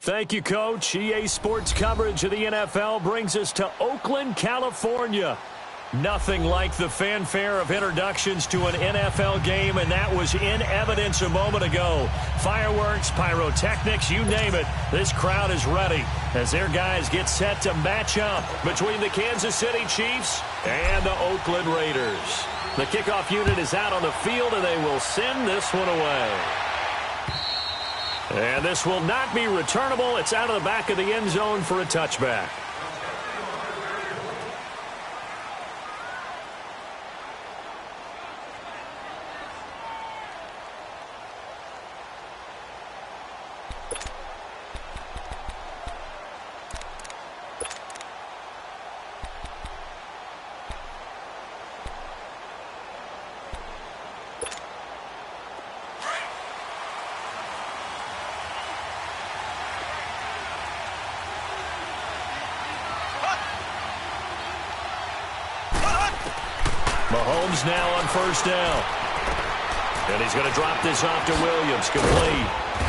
Thank you, Coach. EA Sports coverage of the NFL brings us to Oakland, California. Nothing like the fanfare of introductions to an NFL game, and that was in evidence a moment ago. Fireworks, pyrotechnics, you name it. This crowd is ready as their guys get set to match up between the Kansas City Chiefs and the Oakland Raiders. The kickoff unit is out on the field, and they will send this one away. And this will not be returnable. It's out of the back of the end zone for a touchback. Mahomes now on first down. And he's going to drop this off to Williams, complete.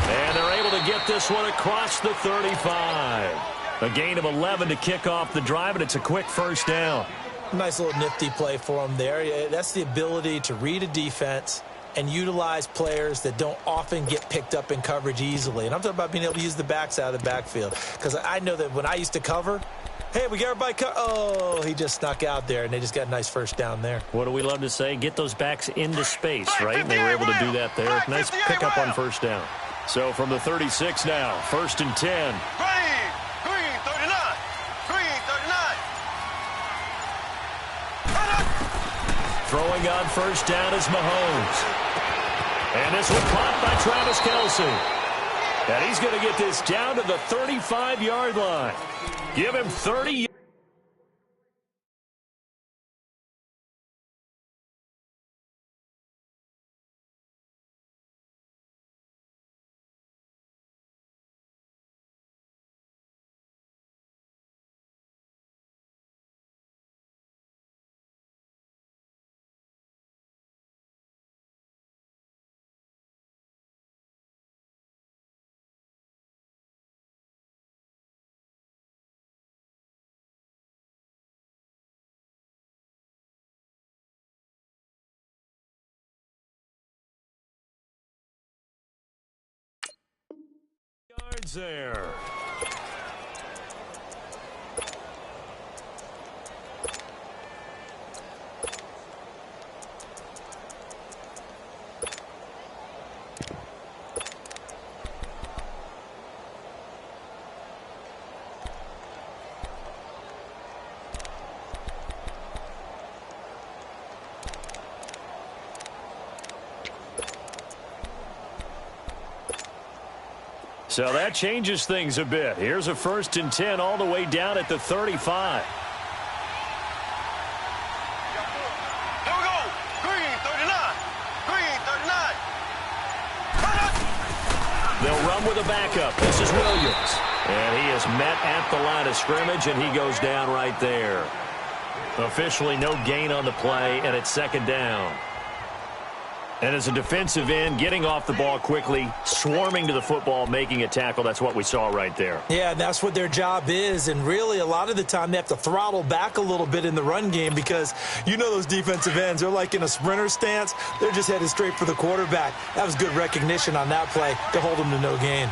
And they're able to get this one across the 35. A gain of 11 to kick off the drive, and it's a quick first down. Nice little nifty play for him there. That's the ability to read a defense and utilize players that don't often get picked up in coverage easily. And I'm talking about being able to use the backs out of the backfield. Because I know that when I used to cover, hey, we got everybody oh, he just snuck out there, and they just got a nice first down there. What do we love to say? Get those backs into space, right? And they were able to do that there. Nice pickup on first down. So from the 36 now, 1st and 10. Green, 39. Throwing on first down is Mahomes. And this one caught by Travis Kelce. And he's going to get this down to the 35-yard line. Give him 30. Yards there. So that changes things a bit. Here's a 1st and 10 all the way down at the 35. Here we go. Green, 39. They'll run with a backup. This is Williams. And he is met at the line of scrimmage, and he goes down right there. Officially no gain on the play, and it's 2nd down. And as a defensive end, getting off the ball quickly, swarming to the football, making a tackle, that's what we saw right there. Yeah, that's what their job is. And really, a lot of the time, they have to throttle back a little bit in the run game because you know those defensive ends, they're like in a sprinter stance. They're just headed straight for the quarterback. That was good recognition on that play to hold them to no gain.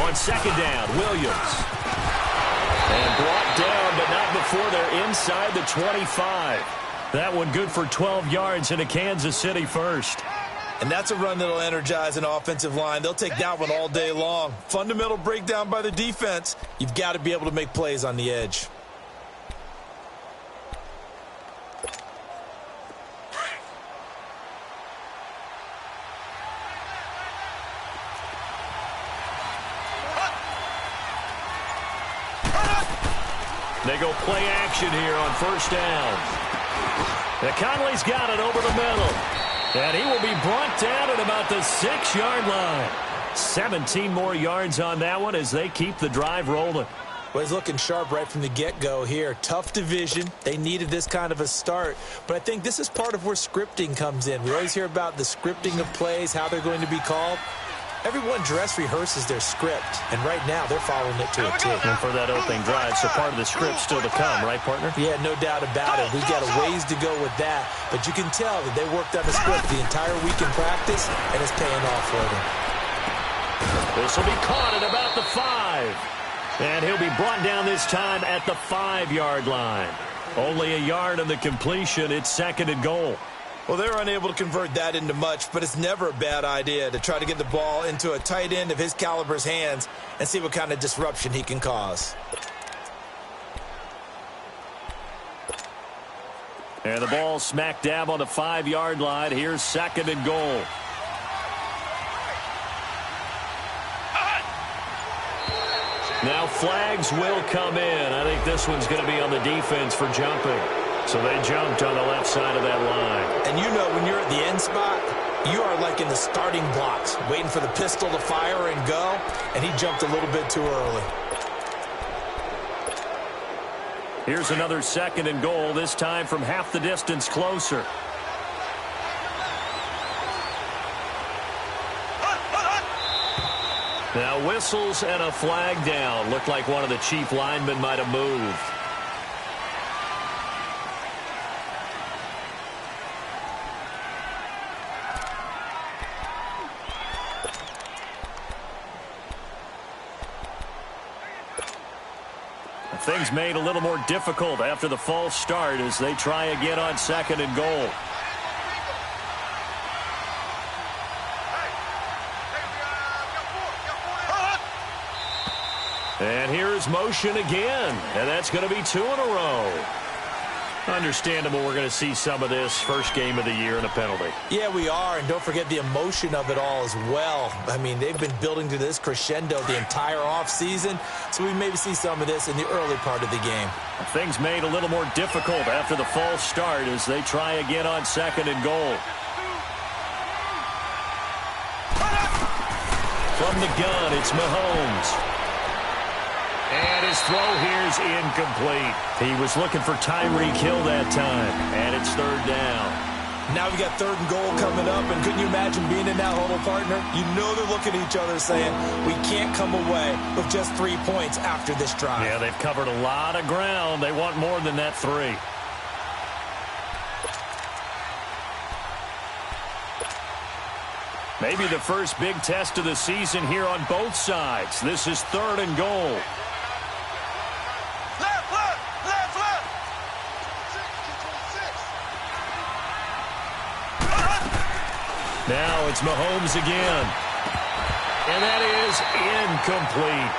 On 2nd down, Williams. And brought down, but not before they're inside the 25. That one good for 12 yards in a Kansas City first. And that's a run that'll energize an offensive line. They'll take that one all day long. Fundamental breakdown by the defense. You've got to be able to make plays on the edge. They go play action here on 1st down. Now Conley's got it over the middle. And he will be brought down at about the 6-yard line. 17 more yards on that one as they keep the drive rolling. Well, he's looking sharp right from the get-go here. Tough division. They needed this kind of a start. But I think this is part of where scripting comes in. We always hear about the scripting of plays, how they're going to be called. Everyone dress rehearses their script, and right now they're following it to a T. And for that opening drive, so part of the script still to come, right, partner? Yeah, no doubt about it. We've got a ways to go with that, but you can tell that they worked on the script the entire week in practice, and it's paying off for them. This will be caught at about the 5. And he'll be brought down this time at the 5-yard line. Only a yard on the completion. It's 2nd and goal. Well, they're unable to convert that into much, but it's never a bad idea to try to get the ball into a tight end of his caliber's hands and see what kind of disruption he can cause. And the ball smack dab on the 5-yard line. Here's 2nd and goal. Now flags will come in. I think this one's going to be on the defense for jumping. So they jumped on the left side of that line. And you know when you're at the end spot, you are like in the starting blocks, waiting for the pistol to fire and go, and he jumped a little bit too early. Here's another 2nd and goal, this time from half the distance closer. Now whistles and a flag down. Looked like one of the chief linemen might have moved. Things made a little more difficult after the false start as they try again on 2nd and goal. And here's motion again, and that's going to be 2 in a row. Understandable we're going to see some of this first game of the year in a penalty. Yeah, we are, and don't forget the emotion of it all as well. I mean, they've been building to this crescendo the entire offseason, so we maybe see some of this in the early part of the game. Things made a little more difficult after the false start as they try again on 2nd and goal. From the gun, it's Mahomes. And his throw here's incomplete. He was looking for Tyreek Hill that time, and it's 3rd down. Now we got 3rd and goal coming up, and couldn't you imagine being in that huddle, partner? You know they're looking at each other saying, we can't come away with just 3 points after this drive. Yeah, they've covered a lot of ground. They want more than that 3. Maybe the first big test of the season here on both sides. This is 3rd and goal. Now it's Mahomes again. And that is incomplete.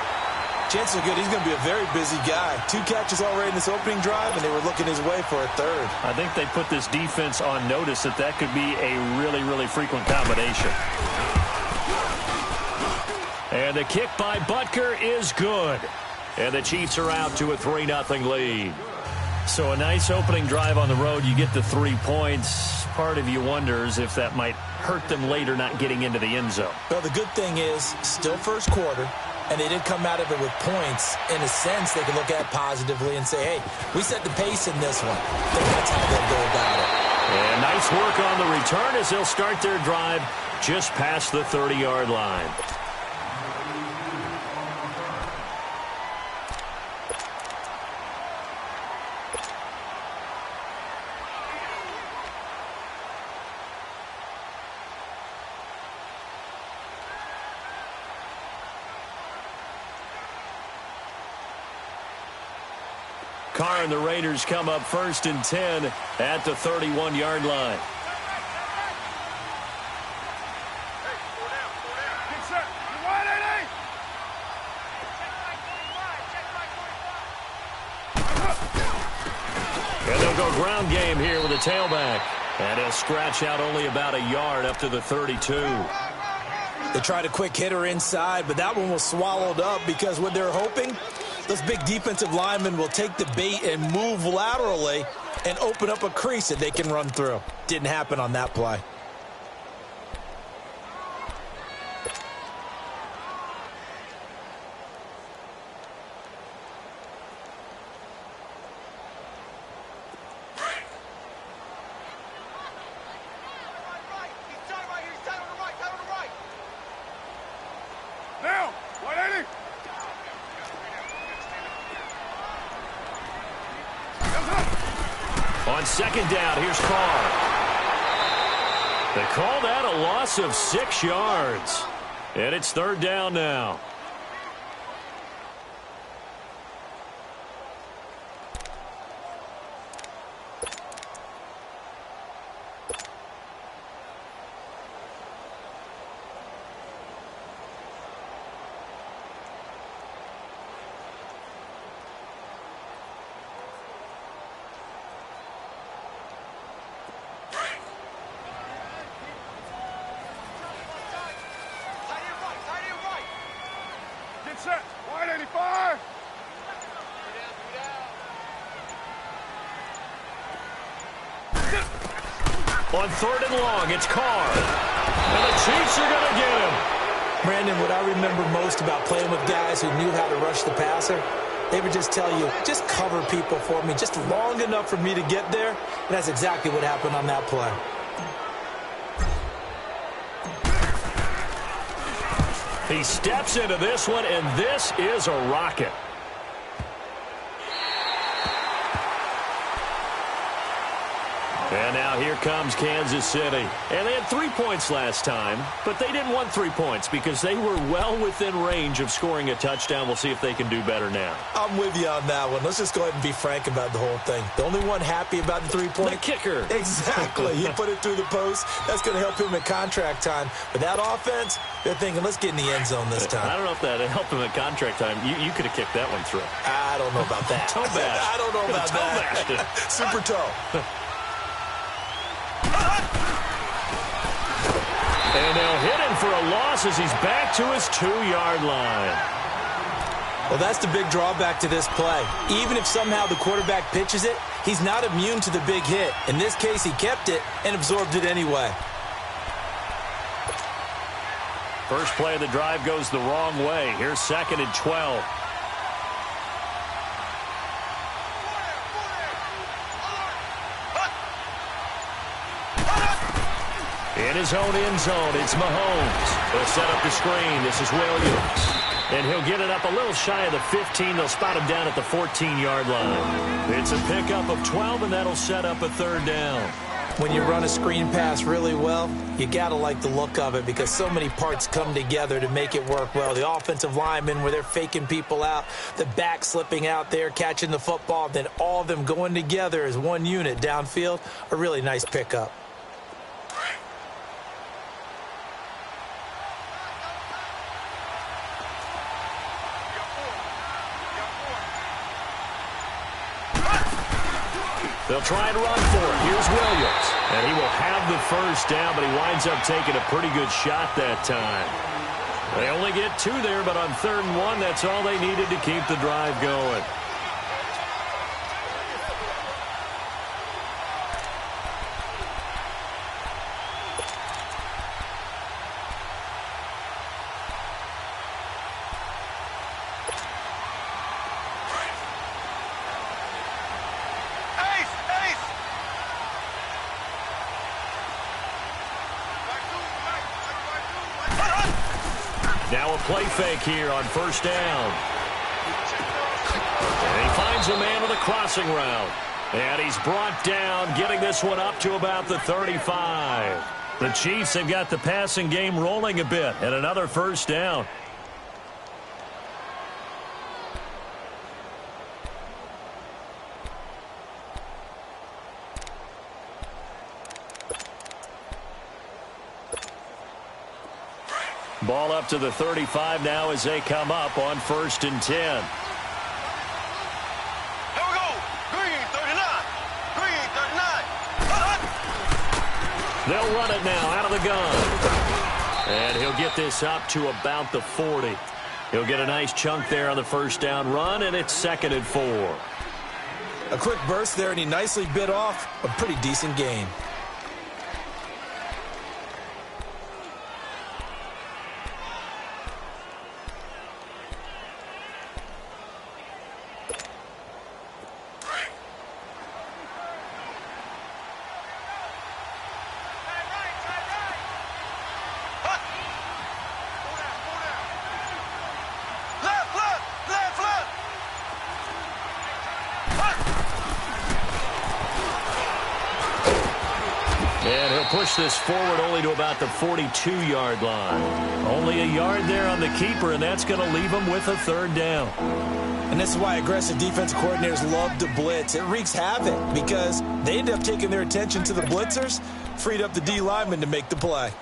Chances are good he's going to be a very busy guy. 2 catches already in this opening drive, and they were looking his way for a 3rd. I think they put this defense on notice that that could be a really, really frequent combination. And the kick by Butker is good. And the Chiefs are out to a 3-0 lead. So a nice opening drive on the road. You get the 3 points. Part of you wonders if that might hurt them later not getting into the end zone. Well, the good thing is, still first quarter, and they did come out of it with points. In a sense, they can look at it positively and say, hey, we set the pace in this one. I think that's how they'll go about it. And nice work on the return as they'll start their drive just past the 30-yard line. Carr and the Raiders come up 1st and 10 at the 31-yard line. And they'll go ground game here with a tailback. And he'll scratch out only about a yard up to the 32. They tried a quick hitter inside, but that one was swallowed up because what they're hoping, those big defensive linemen will take the bait and move laterally and open up a crease that they can run through. Didn't happen on that play. On second down, here's Carr. They call that a loss of 6 yards. And it's third down now. On third and long, it's Carr. And the Chiefs are going to get him. Brandon, what I remember most about playing with guys who knew how to rush the passer, they would just tell you, just cover people for me, just long enough for me to get there. And that's exactly what happened on that play. He steps into this one, and this is a rocket. And now here comes Kansas City. And they had 3 points last time, but they didn't want 3 points because they were well within range of scoring a touchdown. We'll see if they can do better now. I'm with you on that one. Let's just go ahead and be frank about the whole thing. The only one happy about the 3-point? The kicker. Exactly. He put it through the post. That's going to help him at contract time. But that offense, they're thinking, let's get in the end zone this time. I don't know if that helped him at contract time. You could have kicked that one through. I don't know about that. Toe bash. I don't know about that. Super toe. And they'll hit him for a loss as he's back to his 2-yard line. Well, that's the big drawback to this play. Even if somehow the quarterback pitches it, he's not immune to the big hit. In this case, he kept it and absorbed it anyway. First play of the drive goes the wrong way. Here's second and 12. In his own end zone, it's Mahomes. They'll set up the screen. This is Williams. And he'll get it up a little shy of the 15. They'll spot him down at the 14-yard line. It's a pickup of 12, and that'll set up a third down. When you run a screen pass really well, you got to like the look of it because so many parts come together to make it work well. The offensive linemen, where they're faking people out, the back slipping out there, catching the football, then all of them going together as one unit downfield, a really nice pickup. They'll try and run for it. Here's Williams. And he will have the first down, but he winds up taking a pretty good shot that time. They only get 2 there, but on 3rd and 1, that's all they needed to keep the drive going. Now a play fake here on first down. And he finds a man with a crossing route. And he's brought down, getting this one up to about the 35. The Chiefs have got the passing game rolling a bit, and another first down. Ball up to the 35 now as they come up on 1st and 10. Here we go. Green, 39. Green, 39. They'll run it now out of the gun. And he'll get this up to about the 40. He'll get a nice chunk there on the first down run, and it's 2nd and 4. A quick burst there, and he nicely bit off a pretty decent gain. push this forward only to about the 42-yard line. Only a yard there on the keeper, and that's going to leave them with a third down. And this is why aggressive defensive coordinators love to blitz. It wreaks havoc because they end up taking their attention to the blitzers, freed up the D lineman to make the play.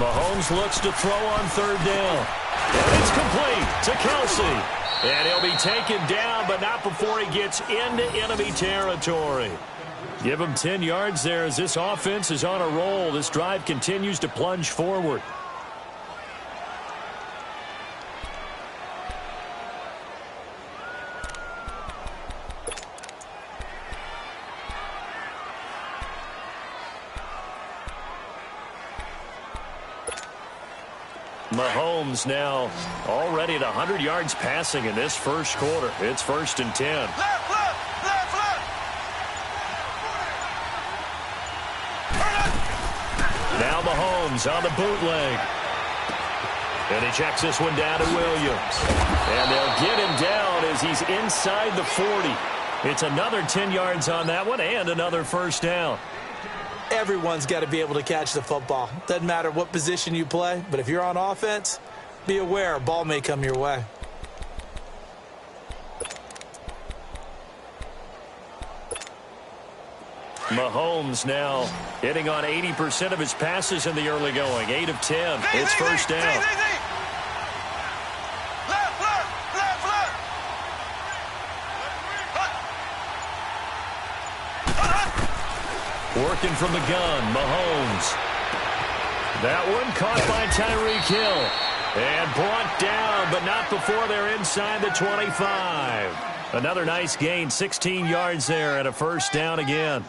Mahomes looks to throw on third down. And it's complete to Kelsey. And he'll be taken down, but not before he gets into enemy territory. Give him 10 yards there as this offense is on a roll. This drive continues to plunge forward. Mahomes now already at 100 yards passing in this first quarter. It's 1st and 10. Left, left, left, left. Now Mahomes on the bootleg. And he checks this one down to Williams. And they'll get him down as he's inside the 40. It's another 10 yards on that one and another first down. Everyone's got to be able to catch the football. Doesn't matter what position you play, but if you're on offense, be aware a ball may come your way. Mahomes now hitting on 80% of his passes in the early going. 8 of 10. It's first down. Working from the gun, Mahomes. That one caught by Tyreek Hill. And brought down, but not before they're inside the 25. Another nice gain, 16 yards there and a first down again.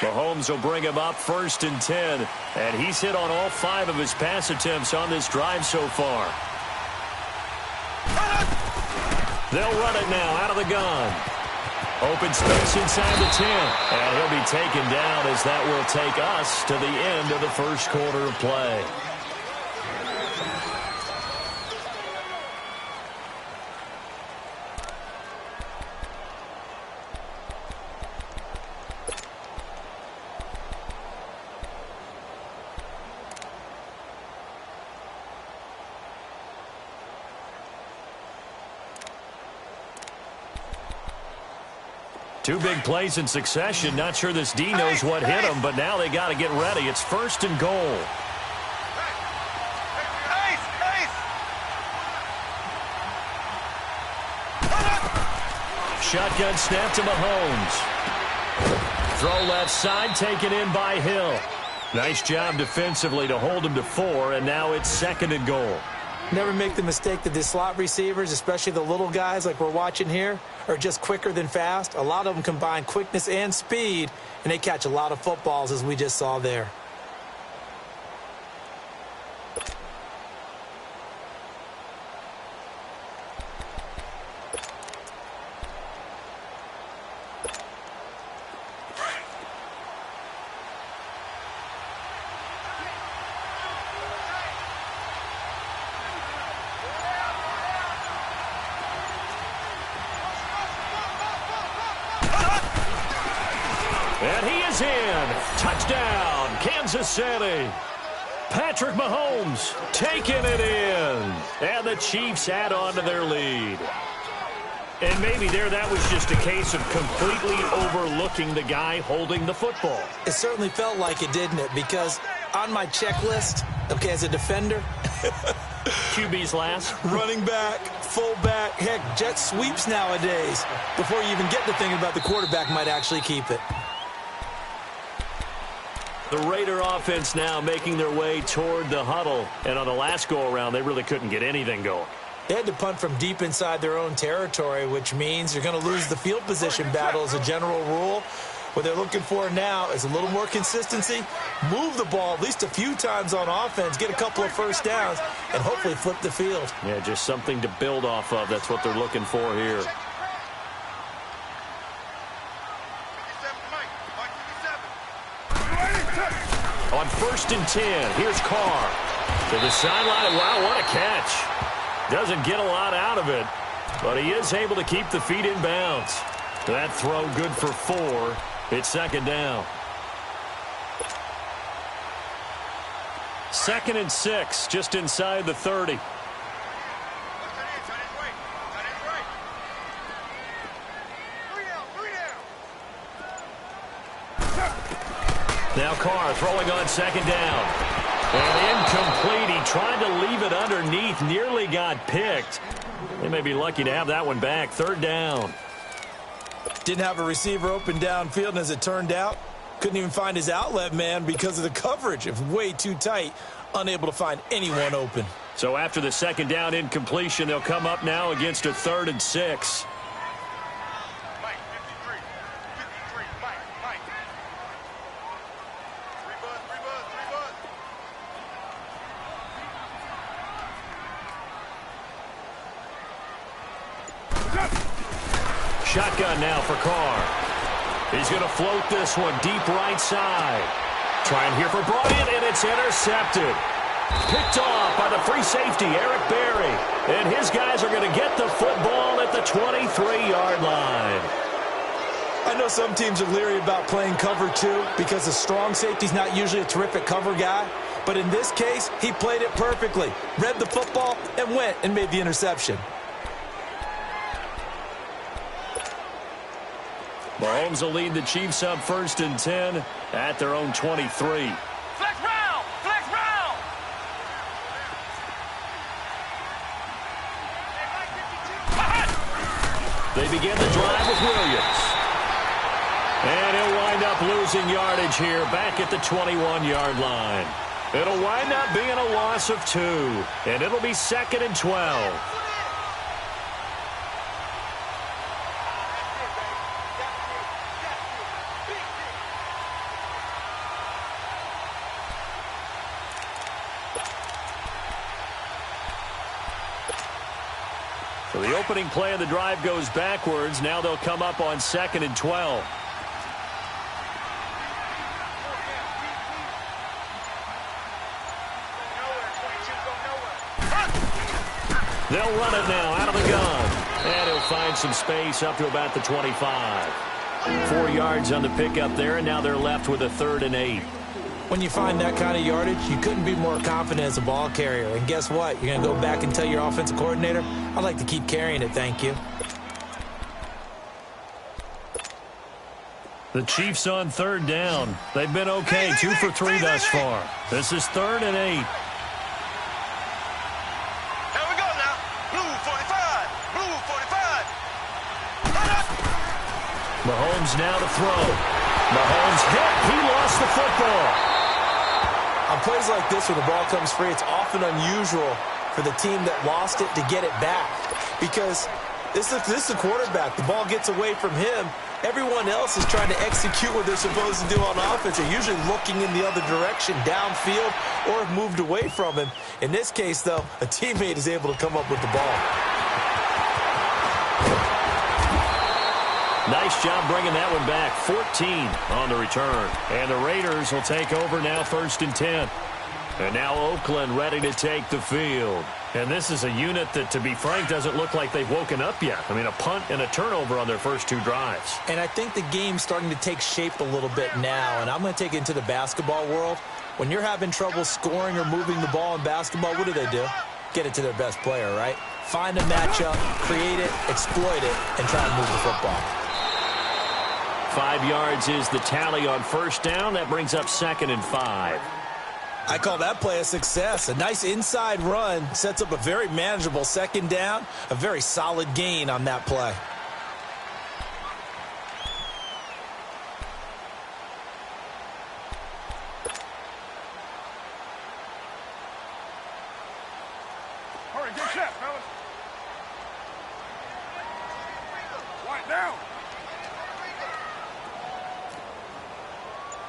Mahomes will bring him up 1st and 10. And he's hit on all 5 of his pass attempts on this drive so far. They'll run it now out of the gun. Open space inside the 10. And he'll be taken down as that will take us to the end of the first quarter of play. Two big plays in succession. Not sure this D knows what hit him, but now they got to get ready. It's 1st and goal. Shotgun snap to Mahomes. Throw left side, taken in by Hill. Nice job defensively to hold him to 4, and now it's 2nd and goal. Never make the mistake that the slot receivers, especially the little guys like we're watching here, are just quicker than fast. A lot of them combine quickness and speed, and they catch a lot of footballs, as we just saw there. And he is in. Touchdown, Kansas City. Patrick Mahomes taking it in. And the Chiefs add on to their lead. And maybe that was just a case of completely overlooking the guy holding the football. It certainly felt like it, didn't it? Because on my checklist, okay, as a defender, QB's last. running back, fullback, heck, jet sweeps nowadays. Before you even get to thinking about the quarterback might actually keep it. The Raider offense now making their way toward the huddle. And on the last go-around, they really couldn't get anything going. They had to punt from deep inside their own territory, which means you're going to lose the field position battle as a general rule. What they're looking for now is a little more consistency, move the ball at least a few times on offense, get a couple of first downs, and hopefully flip the field. Yeah, just something to build off of. That's what they're looking for here. On 1st and 10, here's Carr. To the sideline. Wow, what a catch. Doesn't get a lot out of it, but he is able to keep the feet in bounds. That throw good for 4. It's 2nd down. 2nd and 6, just inside the 30. Now Carr throwing on 2nd down. And incomplete. He tried to leave it underneath. Nearly got picked. They may be lucky to have that one back. 3rd down. Didn't have a receiver open downfield, and as it turned out, couldn't even find his outlet man because of the coverage. It was way too tight. Unable to find anyone open. So after the 2nd down incompletion, they'll come up now against a 3rd and 6. Shotgun now for Carr. He's going to float this one deep right side. Trying here for Bryant, and it's intercepted. Picked off by the free safety, Eric Berry. And his guys are going to get the football at the 23-yard line. I know some teams are leery about playing cover 2 because the strong safety's not usually a terrific cover guy. But in this case, he played it perfectly. Read the football and went and made the interception. Mahomes will lead the Chiefs up 1st and 10 at their own 23. Flex round! Flex round! They begin the drive with Williams. And he'll wind up losing yardage here back at the 21-yard line. It'll wind up being a loss of 2. And it'll be 2nd and 12. So the opening play of the drive goes backwards. Now they'll come up on 2nd and 12. They'll run it now out of the gun. And he'll find some space up to about the 25. 4 yards on the pickup there, and now they're left with a 3rd and 8. When you find that kind of yardage, you couldn't be more confident as a ball carrier. And guess what? You're going to go back and tell your offensive coordinator, I'd like to keep carrying it, thank you. The Chiefs on 3rd down. They've been okay, 2 for 3 thus far. This is 3rd and 8. Here we go now. Blue 45. Blue 45. Mahomes now to throw. Mahomes hit. He lost the football. On plays like this, when the ball comes free, it's often unusual for the team that lost it to get it back. Because this is the quarterback. The ball gets away from him. Everyone else is trying to execute what they're supposed to do on offense. They're usually looking in the other direction, downfield, or have moved away from him. In this case, though, a teammate is able to come up with the ball. Nice job bringing that one back. 14 on the return. And the Raiders will take over now 1st and 10. And now Oakland ready to take the field. And this is a unit that, to be frank, doesn't look like they've woken up yet. I mean, a punt and a turnover on their first 2 drives. And I think the game's starting to take shape a little bit now. And I'm going to take it into the basketball world. When you're having trouble scoring or moving the ball in basketball, what do? Get it to their best player, right? Find a matchup, create it, exploit it, and try and move the football. 5 yards is the tally on 1st down. That brings up 2nd and 5. I call that play a success. A nice inside run sets up a very manageable 2nd down. A very solid gain on that play. Hurry, get set, fellas. Right down.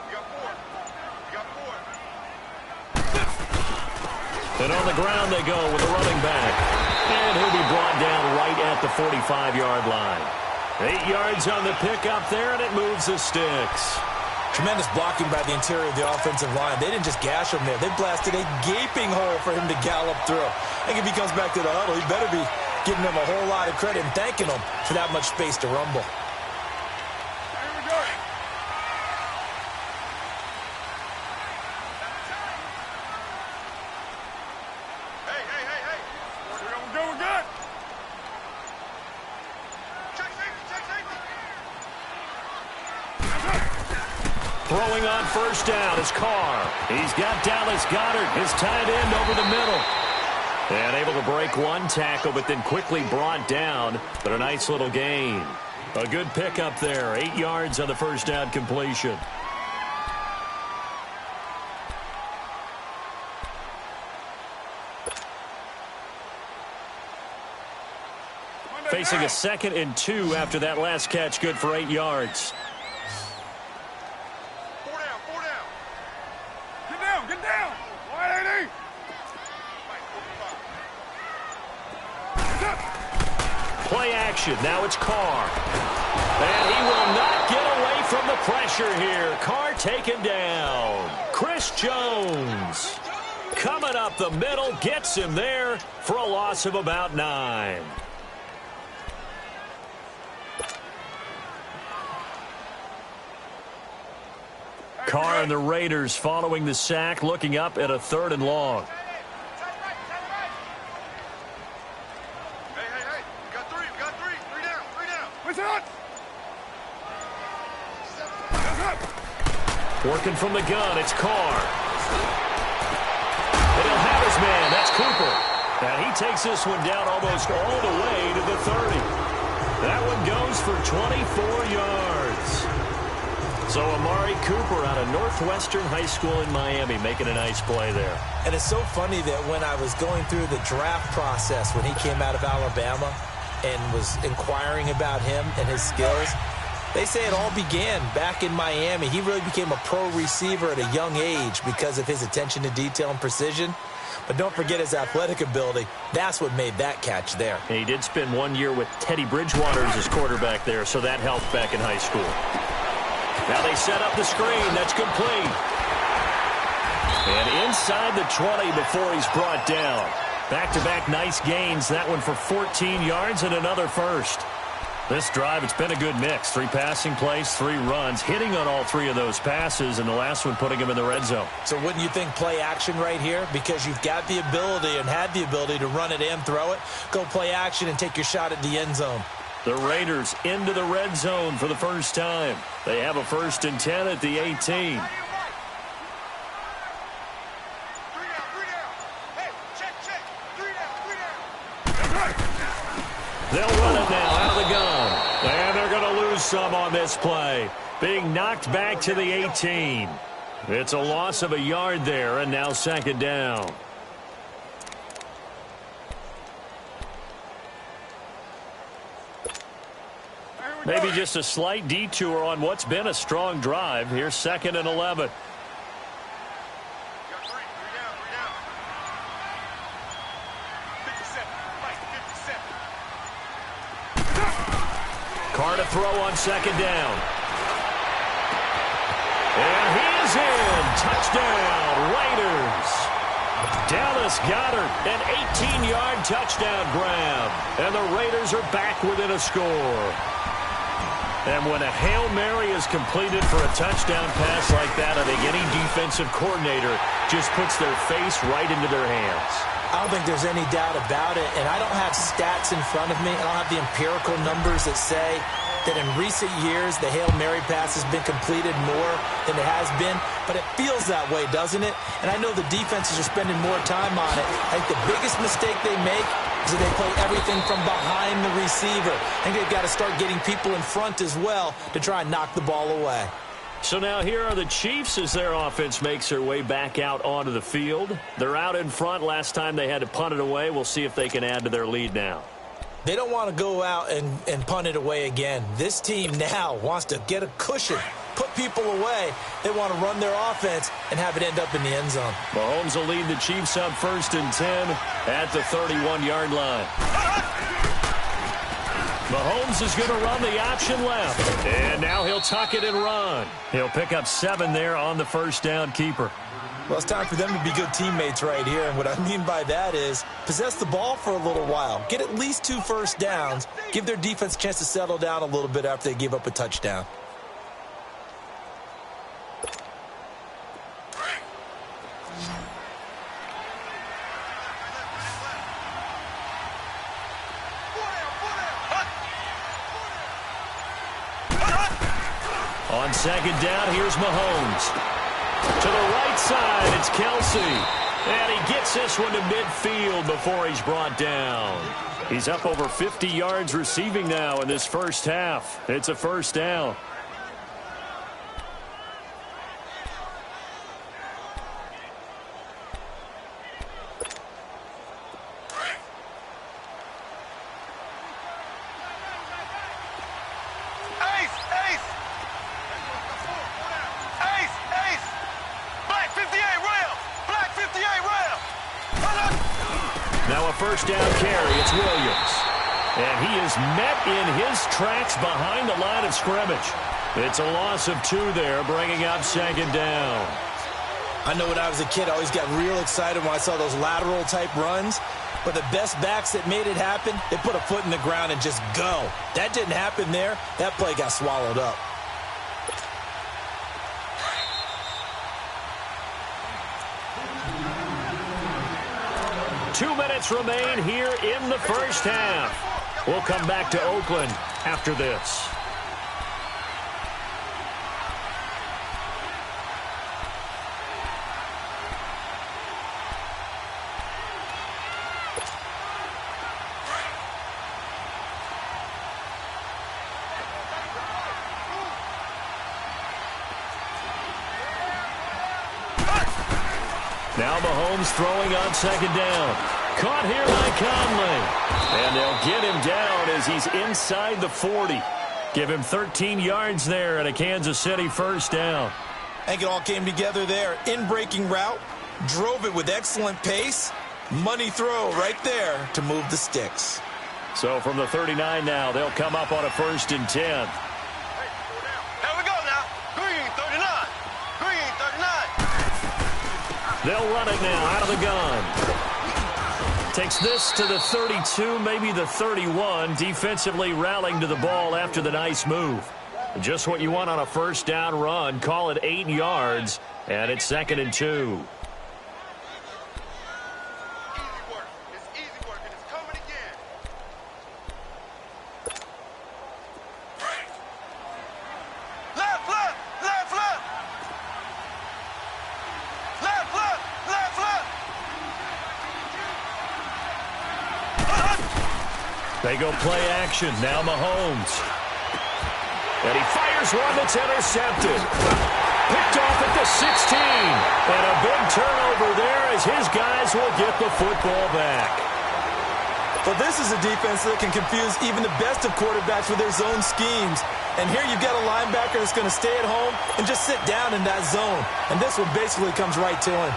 You got 4. You got 4. And on the ground they go with a running back. And he'll be brought down right at the 45-yard line. 8 yards on the pickup there, and it moves the sticks. Tremendous blocking by the interior of the offensive line. They didn't just gash him there. They blasted a gaping hole for him to gallop through. I think if he comes back to the huddle, he better be giving them a whole lot of credit and thanking them for that much space to rumble. Throwing on first down is Carr. He's got Dallas Goedert, his tight end, over the middle. And able to break one tackle, but then quickly brought down. But a nice little gain. A good pickup there. 8 yards on the first down completion. Facing a 2nd and 2 after that last catch. Good for 8 yards. Play action. Now it's Carr. And he will not get away from the pressure here. Carr taken down. Chris Jones coming up the middle. Gets him there for a loss of about 9. Carr and the Raiders following the sack, looking up at a 3rd and long. Working from the gun, it's Carr. And he'll have his man, that's Cooper. And he takes this one down almost all the way to the 30. That one goes for 24 yards. So Amari Cooper out of Northwestern High School in Miami making a nice play there. And it's so funny that when I was going through the draft process when he came out of Alabama and was inquiring about him and his skills, they say it all began back in Miami. He really became a pro receiver at a young age because of his attention to detail and precision. But don't forget his athletic ability. That's what made that catch there. And he did spend 1 year with Teddy Bridgewater as his quarterback there, so that helped back in high school. Now they set up the screen. That's complete. And inside the 20 before he's brought down. Back-to-back nice gains. That one for 14 yards and another first. This drive, it's been a good mix. 3 passing plays, 3 runs, hitting on all 3 of those passes, and the last one putting him in the red zone. So wouldn't you think play action right here? Because you've got the ability and had the ability to run it and throw it. Go play action and take your shot at the end zone. The Raiders into the red zone for the first time. They have a 1st and 10 at the 18. They'll run it now out of the gun. And they're going to lose some on this play. Being knocked back to the 18. It's a loss of a yard there, and now 2nd down. Maybe just a slight detour on what's been a strong drive. Here's 2nd and 11. Carr to throw on 2nd down. And he is in. Touchdown, Raiders. Dallas Goedert, an 18-yard touchdown grab. And the Raiders are back within a score. And when a Hail Mary is completed for a touchdown pass like that, I think any defensive coordinator just puts their face right into their hands. I don't think there's any doubt about it, and I don't have stats in front of me. I don't have the empirical numbers that say that in recent years the Hail Mary pass has been completed more than it has been, but it feels that way, doesn't it? And I know the defenses are spending more time on it. I think the biggest mistake they make is that they play everything from behind the receiver. I think they've got to start getting people in front as well to try and knock the ball away. So now here are the Chiefs as their offense makes their way back out onto the field. They're out in front. Last time they had to punt it away. We'll see if they can add to their lead now. They don't want to go out and punt it away again. This team now wants to get a cushion, put people away. They want to run their offense and have it end up in the end zone. Mahomes will lead the Chiefs up 1st and 10 at the 31-yard line. Mahomes is going to run the option left. And now he'll tuck it and run. He'll pick up 7 there on the first down keeper. Well, it's time for them to be good teammates right here. And what I mean by that is possess the ball for a little while. Get at least 2 first downs. Give their defense a chance to settle down a little bit after they give up a touchdown. On second down, here's Mahomes. To the right side, it's Kelsey. And he gets this one to midfield before he's brought down. He's up over 50 yards receiving now in this first half. It's a first down. First down carry, it's Williams. And he is met in his tracks behind the line of scrimmage. It's a loss of 2 there, bringing up second down. I know when I was a kid, I always got real excited when I saw those lateral-type runs. But the best backs that made it happen, they put a foot in the ground and just go. That didn't happen there. That play got swallowed up. Two minutes remain here in the first half. We'll come back to Oakland after this. Now Mahomes throwing on second down. Caught here by Conley. And they'll get him down as he's inside the 40. Give him 13 yards there and a Kansas City first down. I think it all came together there. In-breaking route. Drove it with excellent pace. Money throw right there to move the sticks. So from the 39 now, they'll come up on a 1st and 10. Here we go now. Green, 39. Green, 39. They'll run it now out of the gun. Takes this to the 32, maybe the 31. Defensively rallying to the ball after the nice move. Just what you want on a first down run. Call it 8 yards, and it's 2nd and 2. They go play action. Now Mahomes. And he fires one that's intercepted. Picked off at the 16. And a big turnover there as his guys will get the football back. Well, this is a defense that can confuse even the best of quarterbacks with their zone schemes. And here you've got a linebacker that's going to stay at home and just sit down in that zone. And this one basically comes right to him.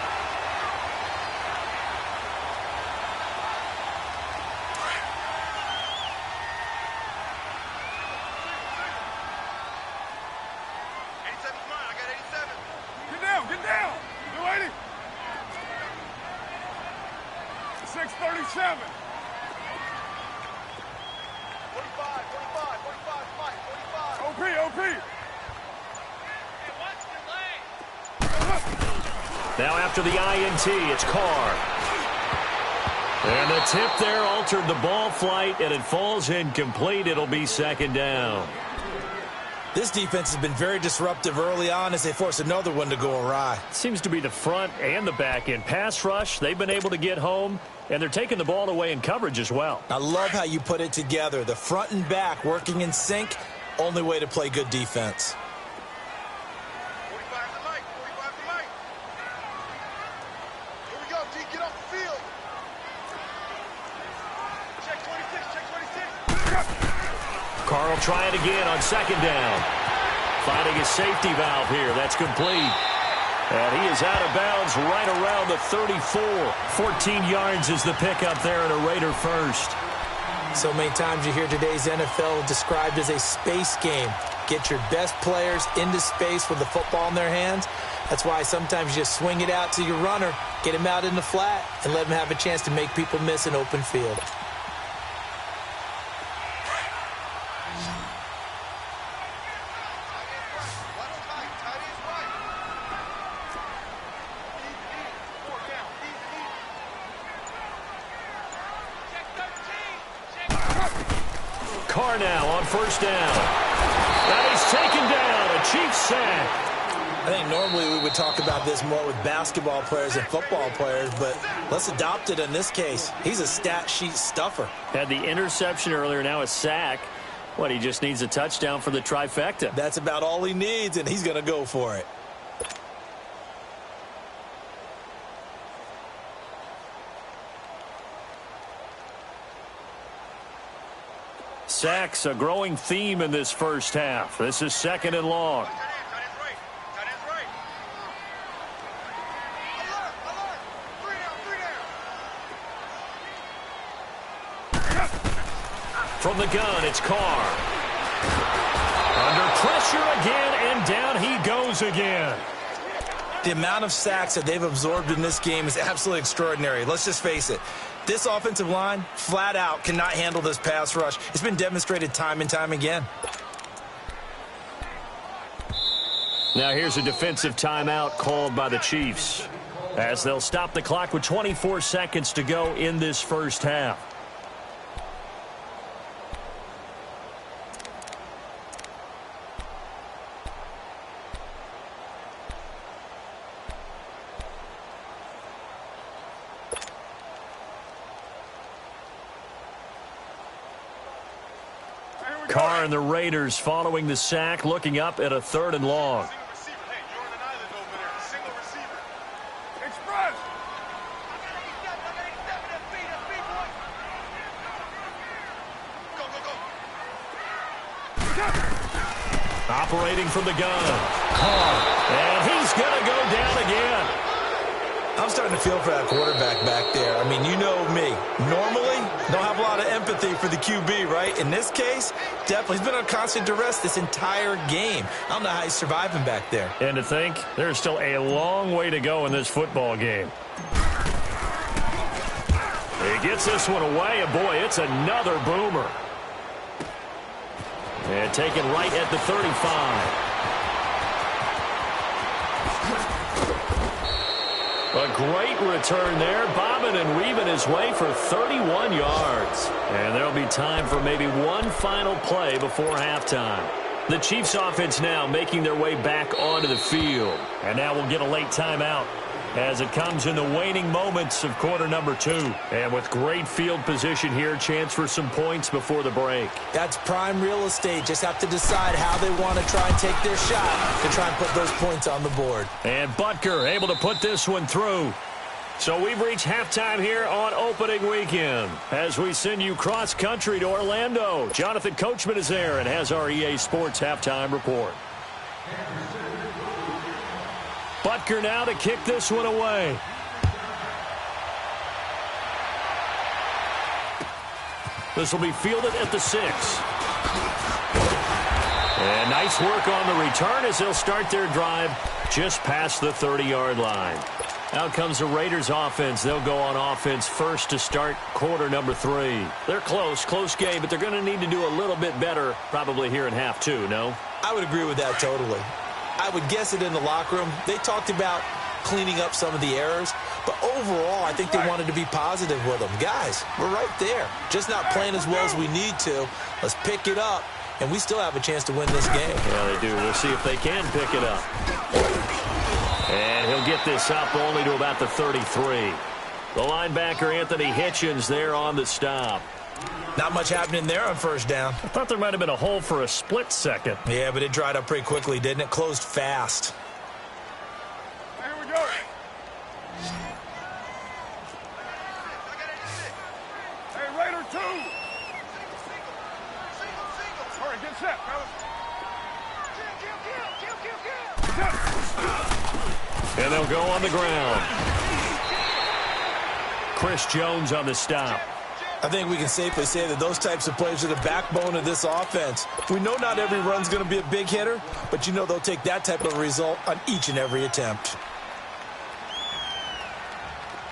Now after the INT, it's Carr. And the tip there altered the ball flight, and it falls incomplete. It'll be 2nd down. This defense has been very disruptive early on as they force another one to go awry. Seems to be the front and the back end. Pass rush, they've been able to get home, and they're taking the ball away in coverage as well. I love how you put it together. The front and back working in sync, only way to play good defense. Carl try it again on 2nd down. Finding a safety valve here. That's complete. And he is out of bounds right around the 34. 14 yards is the pickup there and a Raider first. So many times you hear today's NFL described as a space game. Get your best players into space with the football in their hands. That's why sometimes you just swing it out to your runner, get him out in the flat, and let him have a chance to make people miss an open field. Now on first down. That is taken down. A Chiefs sack. I think normally we would talk about this more with basketball players and football players, but let's adopt it in this case. He's a stat sheet stuffer. Had the interception earlier, now a sack. What, he just needs a touchdown for the trifecta. That's about all he needs, and he's going to go for it. Sacks, a growing theme in this first half. This is second and long. From the gun, it's Carr. Under pressure again, and down he goes again. The amount of sacks that they've absorbed in this game is absolutely extraordinary. Let's just face it. This offensive line, flat out, cannot handle this pass rush. It's been demonstrated time and time again. Now here's a defensive timeout called by the Chiefs, as they'll stop the clock with 24 seconds to go in this first half. Carr and the Raiders following the sack, looking up at a third and long. Operating from the gun. Carr. And he's going to go down again. I'm starting to feel for that quarterback back there. I mean, you know me. Normally, don't have a lot of empathy for the QB, right? In this case, definitely. He's been on constant duress this entire game. I don't know how he's surviving back there. And to think, there's still a long way to go in this football game. He gets this one away, and boy, it's another boomer. And taken right at the 35. A great return there, bobbing and weaving his way for 31 yards. And there'll be time for maybe one final play before halftime. The Chiefs offense now making their way back onto the field. And now we'll get a late timeout as it comes in the waning moments of quarter number 2. And with great field position here, chance for some points before the break. That's prime real estate. Just have to decide how they want to try and take their shot to try and put those points on the board. And Butker able to put this one through. So we've reached halftime here on opening weekend as we send you cross-country to Orlando. Jonathan Coachman is there and has our EA Sports halftime report. Butker now to kick this one away. This will be fielded at the 6. And nice work on the return as they'll start their drive just past the 30-yard line. Out comes the Raiders offense. They'll go on offense first to start quarter number 3. They're close game, but they're going to need to do a little bit better probably here in half 2, no? I would agree with that totally. I would guess it in the locker room. They talked about cleaning up some of the errors, but overall, I think they wanted to be positive with them. Guys, we're right there. Just not playing as well as we need to. Let's pick it up, and we still have a chance to win this game. Yeah, they do. We'll see if they can pick it up. And he'll get this up only to about the 33. The linebacker, Anthony Hitchens, there on the stop. Not much happening there on first down. I thought there might have been a hole for a split second. Yeah, but it dried up pretty quickly, didn't it? Closed fast. Here we go. Hey, Raider 2. All right, get set, fellas. And they'll go on the ground. Chris Jones on the stop. I think we can safely say that those types of plays are the backbone of this offense. We know not every run's going to be a big hitter, but you know they'll take that type of result on each and every attempt.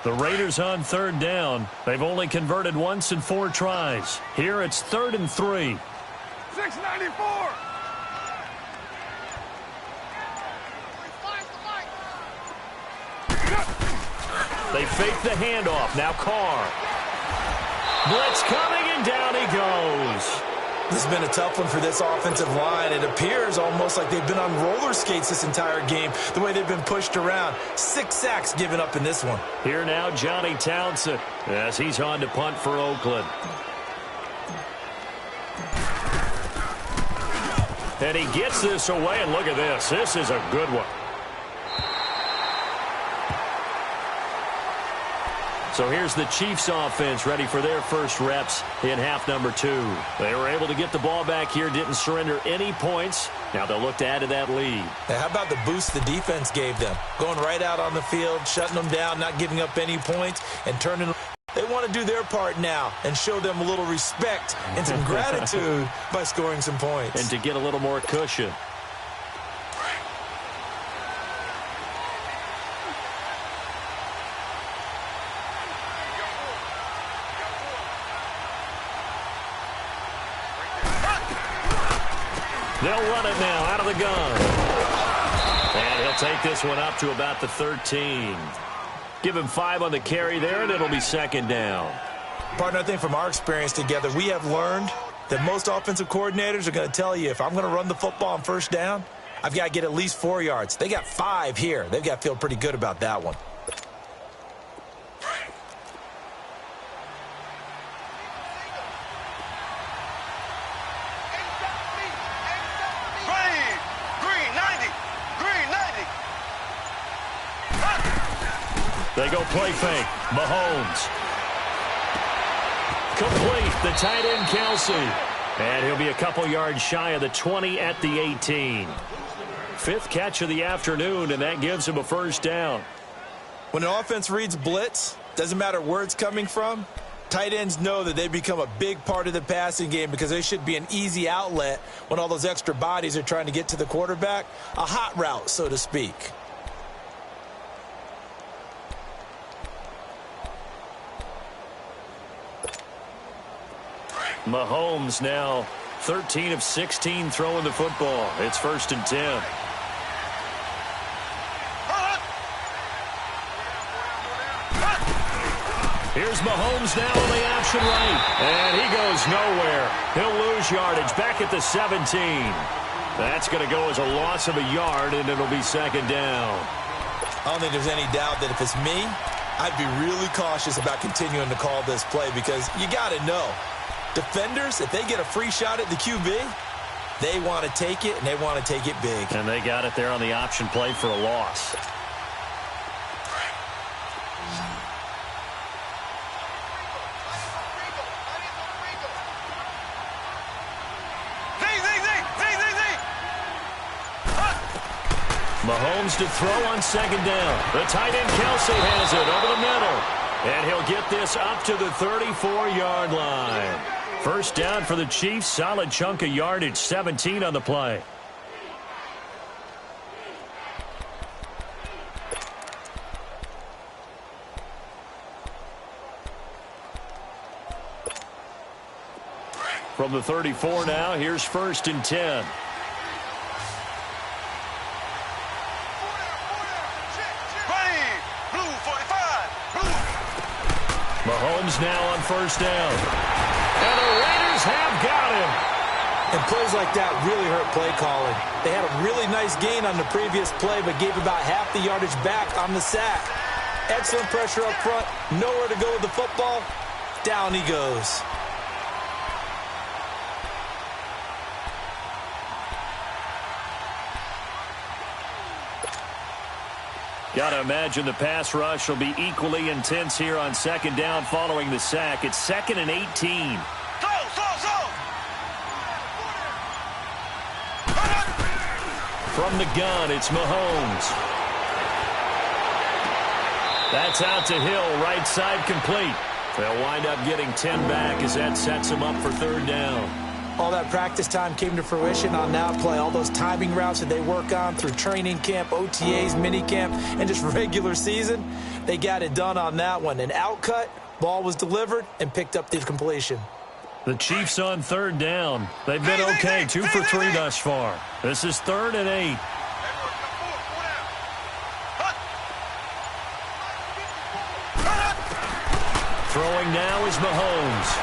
The Raiders on third down. They've only converted once in 4 tries. Here it's 3rd and 3. 694. They fake the handoff. Now Carr. Blitz coming, and down he goes. This has been a tough one for this offensive line. It appears almost like they've been on roller skates this entire game, the way they've been pushed around. 6 sacks given up in this one. Here now, Johnny Townsend, as he's on to punt for Oakland. And he gets this away, and look at this. This is a good one. So here's the Chiefs offense ready for their first reps in half number 2. They were able to get the ball back here, didn't surrender any points. Now they'll look to add to that lead. Now, how about the boost the defense gave them? Going right out on the field, shutting them down, not giving up any points, and turning them. They want to do their part now and show them a little respect and some gratitude by scoring some points. And to get a little more cushion. They'll run it now out of the gun. And he'll take this one up to about the 13. Give him 5 on the carry there, and it'll be 2nd down. Partner, I think from our experience together, we have learned that most offensive coordinators are going to tell you, if I'm going to run the football on first down, I've got to get at least 4 yards. They got 5 here. They've got to feel pretty good about that one. They go play fake. Mahomes. Complete. The tight end, Kelsey. And he'll be a couple yards shy of the 20 at the 18. 5th catch of the afternoon, and that gives him a first down. When an offense reads blitz, doesn't matter where it's coming from, tight ends know that they become a big part of the passing game because they should be an easy outlet when all those extra bodies are trying to get to the quarterback. A hot route, so to speak. Mahomes now 13 of 16 throwing the football. It's 1st and 10. Here's Mahomes now on the option right. And he goes nowhere. He'll lose yardage back at the 17. That's going to go as a loss of a yard, and it'll be 2nd down. I don't think there's any doubt that if it's me, I'd be really cautious about continuing to call this play because you got to know. Defenders, if they get a free shot at the QB, they want to take it, and they want to take it big. And they got it there on the option play for a loss. Mahomes to throw on 2nd down. The tight end, Kelsey, has it over the middle. And he'll get this up to the 34-yard line. First down for the Chiefs. Solid chunk of yardage. 17 on the play. From the 34 now, here's 1st and 10. Mahomes now on 1st down. And the Raiders have got him. And plays like that really hurt play calling. They had a really nice gain on the previous play, but gave about half the yardage back on the sack. Excellent pressure up front. Nowhere to go with the football. Down he goes. Got to imagine the pass rush will be equally intense here on 2nd down following the sack. It's 2nd and 18. From the gun, it's Mahomes. That's out to Hill, right side complete. They'll wind up getting 10 back as that sets them up for third down. All that practice time came to fruition on that play. All those timing routes that they work on through training camp, OTAs, minicamp, and just regular season, they got it done on that one. An outcut, ball was delivered, and picked up the completion. The Chiefs on third down. They've been okay, 2 for 3 thus far. This is 3rd and 8. Throwing now is Mahomes.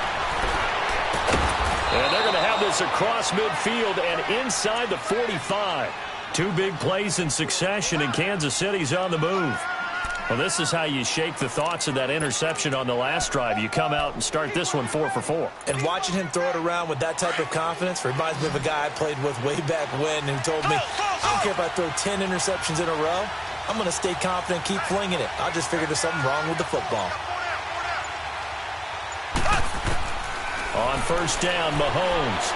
And they're going to have this across midfield and inside the 45. 2 big plays in succession, and Kansas City's on the move. Well, this is how you shake the thoughts of that interception on the last drive. You come out and start this one 4 for 4. And watching him throw it around with that type of confidence reminds me of a guy I played with way back when who told me, I don't care if I throw 10 interceptions in a row. I'm going to stay confident, keep flinging it. I just figured there's something wrong with the football. On first down, Mahomes.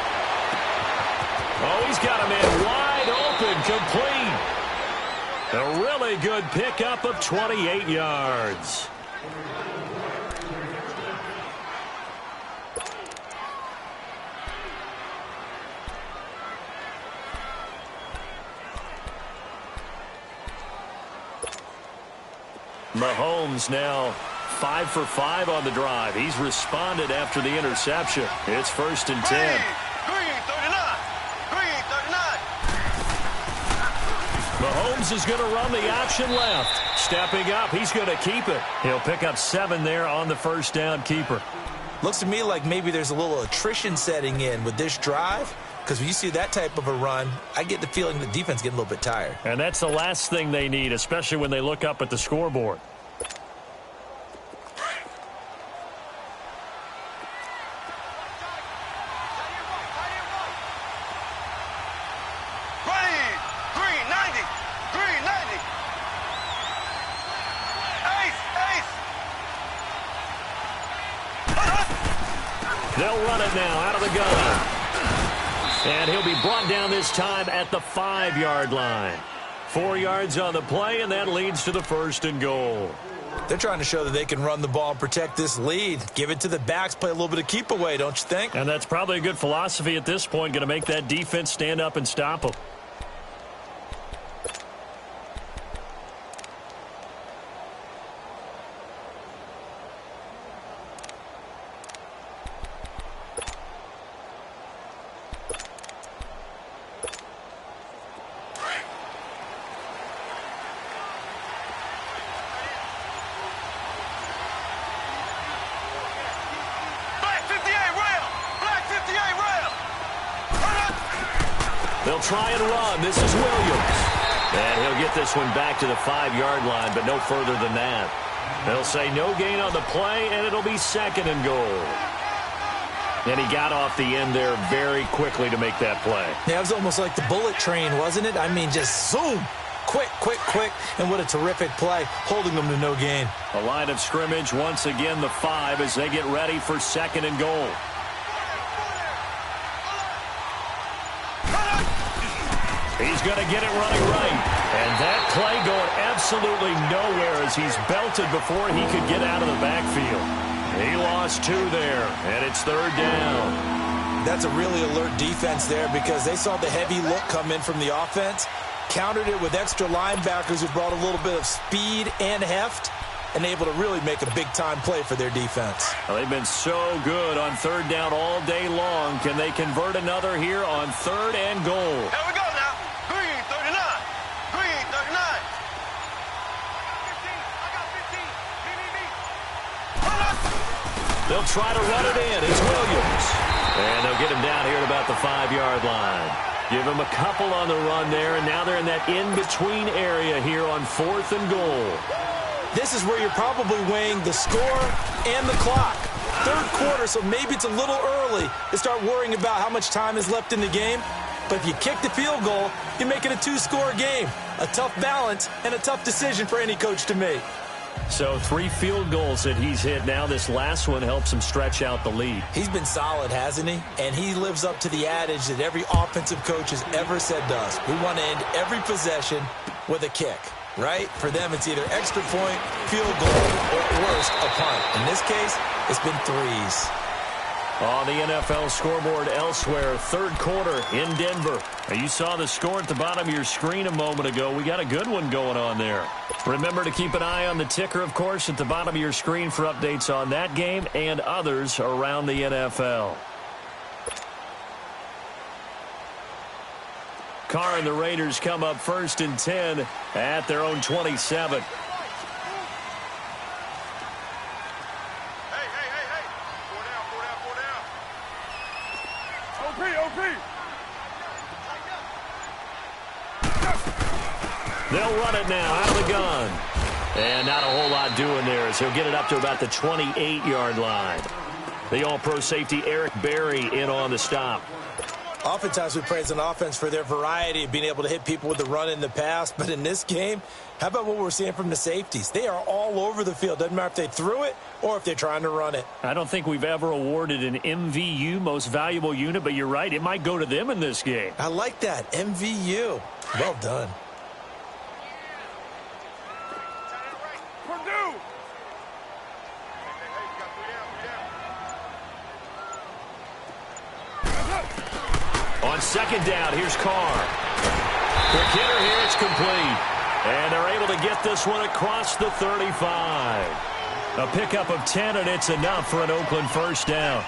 Oh, he's got him in wide open, complete. A really good pickup of 28 yards. Mahomes now 5 for 5 on the drive. He's responded after the interception. It's 1st and 10. Mahomes is going to run the option left. Stepping up, he's going to keep it. He'll pick up 7 there on the first down keeper. Looks to me like maybe there's a little attrition setting in with this drive, because when you see that type of a run, I get the feeling the defense getting a little bit tired. And that's the last thing they need, especially when they look up at the scoreboard. They'll run it now out of the gun. And he'll be brought down this time at the 5-yard line. 4 yards on the play, and that leads to the 1st and goal. They're trying to show that they can run the ball and protect this lead. Give it to the backs, play a little bit of keep away, don't you think? And that's probably a good philosophy at this point, going to make that defense stand up and stop them. They'll try and run. This is Williams. And he'll get this one back to the 5-yard line, but no further than that. They'll say no gain on the play, and it'll be 2nd and goal. And he got off the end there very quickly to make that play. Yeah, it was almost like the bullet train, wasn't it? I mean, just zoom. Quick, quick, quick. And what a terrific play, holding them to no gain. A line of scrimmage, once again the 5 as they get ready for 2nd and goal. He's going to get it running right. And that play going absolutely nowhere as he's belted before he could get out of the backfield. He lost 2 there, and it's 3rd down. That's a really alert defense there because they saw the heavy look come in from the offense, countered it with extra linebackers who brought a little bit of speed and heft, and able to really make a big-time play for their defense. Well, they've been so good on 3rd down all day long. Can they convert another here on 3rd and goal? Here we go now. Green 39. Green 39. They'll try to run it in. It's Williams. And they'll get him down here at about the 5-yard line. Give him a couple on the run there, and now they're in that in-between area here on 4th and goal. This is where you're probably weighing the score and the clock. 3rd quarter, so maybe it's a little early to start worrying about how much time is left in the game. But if you kick the field goal, you make it a 2-score game. A tough balance and a tough decision for any coach to make. So 3 field goals that he's hit now. This last one helps him stretch out the lead. He's been solid, hasn't he? And he lives up to the adage that every offensive coach has ever said to us. We want to end every possession with a kick. right? For them, it's either extra point, field goal, or at worst, a punt. In this case, it's been threes. On the NFL scoreboard elsewhere, third quarter in Denver. Now, you saw the score at the bottom of your screen a moment ago. We got a good one going on there. Remember to keep an eye on the ticker, of course, at the bottom of your screen for updates on that game and others around the NFL. Carr and the Raiders come up 1st and 10 at their own 27. They'll run it now out of the gun. And not a whole lot doing there as he'll get it up to about the 28-yard line. The all-pro safety Eric Berry in on the stop. Oftentimes we praise an offense for their variety of being able to hit people with the run in the past. But in this game, how about what we're seeing from the safeties? They are all over the field. Doesn't matter if they threw it or if they're trying to run it. I don't think we've ever awarded an MVU, most valuable unit, but you're right. It might go to them in this game. I like that. MVU. Well done. On second down, here's Carr. Quick hitter here, it's complete. And they're able to get this one across the 35. A pickup of 10, and it's enough for an Oakland first down.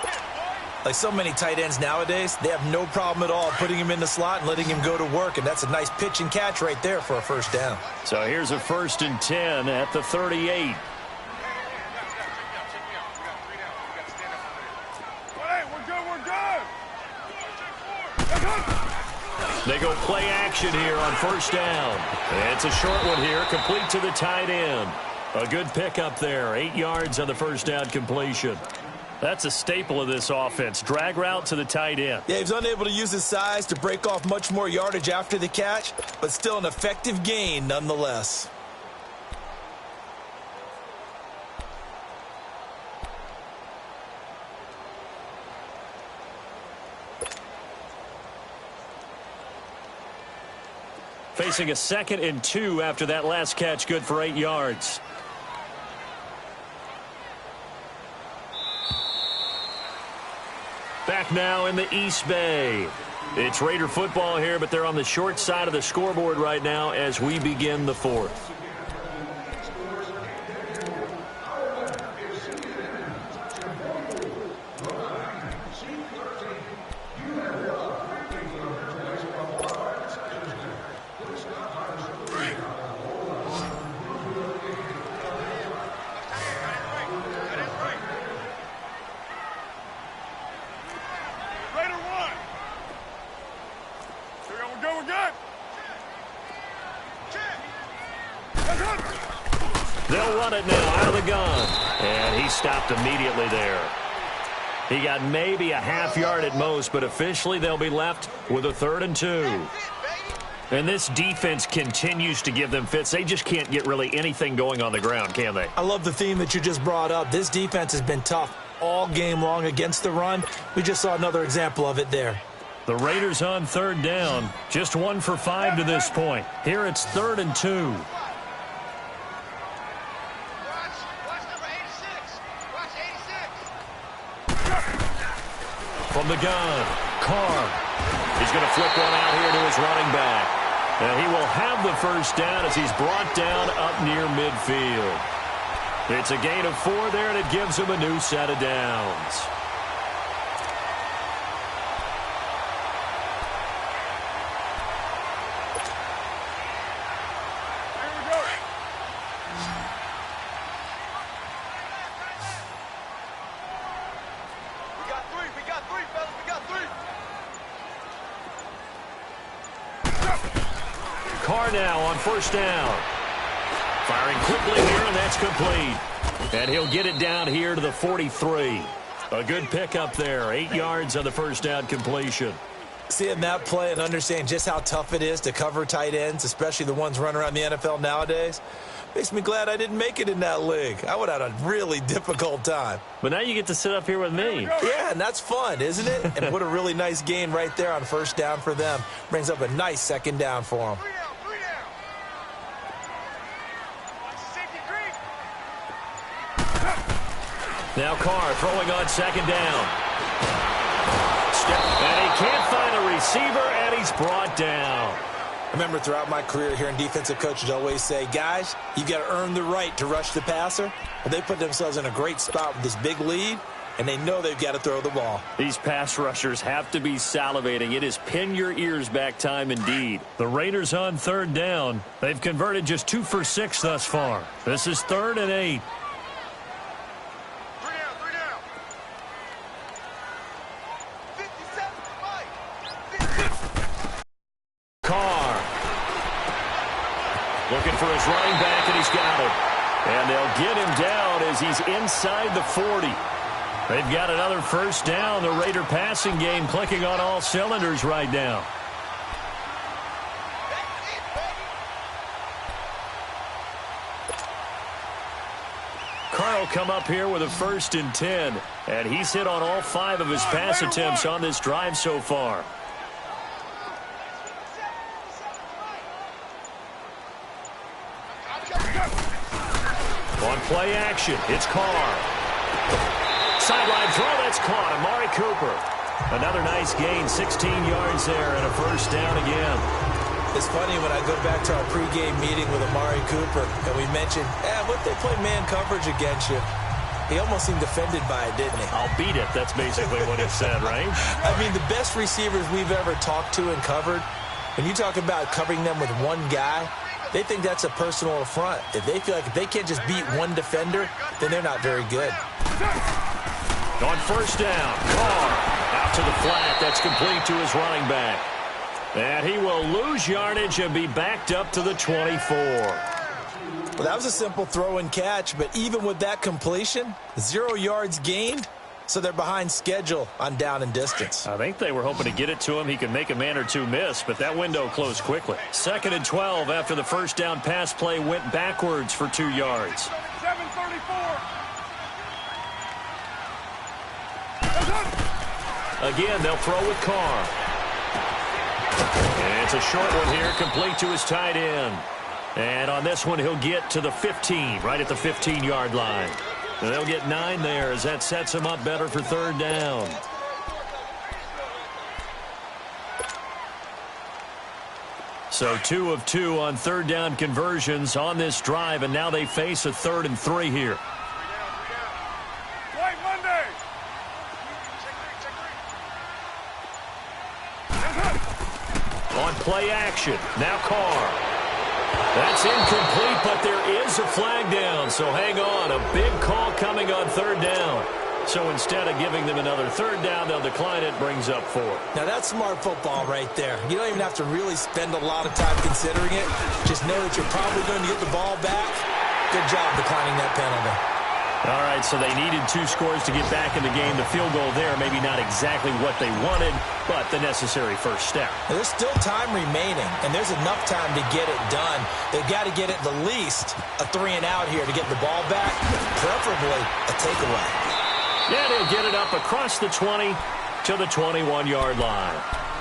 Like so many tight ends nowadays, they have no problem at all putting him in the slot and letting him go to work, and that's a nice pitch and catch right there for a first down. So here's a 1st and 10 at the 38. They go play action here on first down. And it's a short one here, complete to the tight end. A good pickup there, 8 yards on the first down completion. That's a staple of this offense, drag route to the tight end. Yeah, he's unable to use his size to break off much more yardage after the catch, but still an effective gain nonetheless. Facing a 2nd and 2 after that last catch, good for 8 yards. Back now in the East Bay. It's Raider football here, but they're on the short side of the scoreboard right now as we begin the 4th. They'll run it now out of the gun. And he stopped immediately there. He got maybe a half yard at most, but officially they'll be left with a 3rd and 2. And this defense continues to give them fits. They just can't get really anything going on the ground, can they? I love the theme that you just brought up. This defense has been tough all game long against the run. We just saw another example of it there. The Raiders on 3rd down. Just 1 for 5 to this point. Here it's 3rd and 2. From the gun, Carr. He's going to flip one out here to his running back. And he will have the first down as he's brought down up near midfield. It's a gain of 4 there, and it gives him a new set of downs. Carr now on first down. Firing quickly here, and that's complete. And he'll get it down here to the 43. A good pickup there. 8 yards on the first down completion. Seeing that play and understanding just how tough it is to cover tight ends, especially the ones running around the NFL nowadays, makes me glad I didn't make it in that league. I would have had a really difficult time. But now you get to sit up here with me. Yeah, and that's fun, isn't it? And what a really nice gain right there on first down for them. Brings up a nice second down for them. Now Carr throwing on second down. And he can't find a receiver, and he's brought down. I remember throughout my career hearing defensive coaches always say, guys, you got to earn the right to rush the passer. But they put themselves in a great spot with this big lead, and they know they've got to throw the ball. These pass rushers have to be salivating. It is pin your ears back time indeed. The Raiders on third down. They've converted just 2 for 6 thus far. This is 3rd and 8. Looking for his running back, and he's got him. And they'll get him down as he's inside the 40. They've got another first down. The Raider passing game clicking on all cylinders right now. Carr will come up here with a 1st and 10. And he's hit on all 5 of his pass attempts on this drive so far. On play action, it's Carr. Sideline throw, that's caught. Amari Cooper. Another nice gain, 16 yards there, and a first down again. It's funny when I go back to our pregame meeting with Amari Cooper, and we mentioned, what if they play man coverage against you? He almost seemed offended by it, didn't he? I'll beat it. That's basically what he said, right? I mean, the best receivers we've ever talked to and covered, when you talk about covering them with one guy, they think that's a personal affront. If they feel like if they can't just beat one defender, then they're not very good. On first down, Carr out to the flat. That's complete to his running back. And he will lose yardage and be backed up to the 24. Well, that was a simple throw and catch, but even with that completion, 0 yards gained, so they're behind schedule on down and distance. I think they were hoping to get it to him. He could make a man or two miss, but that window closed quickly. 2nd and 12 after the first down pass play went backwards for 2 yards. 7:34. Again, they'll throw with Carr. And it's a short one here, complete to his tight end. And on this one, he'll get to the 15, right at the 15-yard line. And they'll get 9 there as that sets him up better for 3rd down. So 2 of 2 on 3rd down conversions on this drive, and now they face a 3rd and 3 here. White Monday. On play action, now Carr. That's incomplete, but there is a flag down, so hang on. A big call coming on 3rd down. So instead of giving them another 3rd down, they'll decline it, brings up 4. Now, that's smart football right there. You don't even have to really spend a lot of time considering it. Just know that you're probably going to get the ball back. Good job declining that penalty. All right, so they needed 2 scores to get back in the game. The field goal there, maybe not exactly what they wanted, but the necessary first step. Now, there's still time remaining, and there's enough time to get it done. They've got to get it the least a 3 and out here to get the ball back, preferably a takeaway. Yeah, they'll get it up across the 20 to the 21-yard line.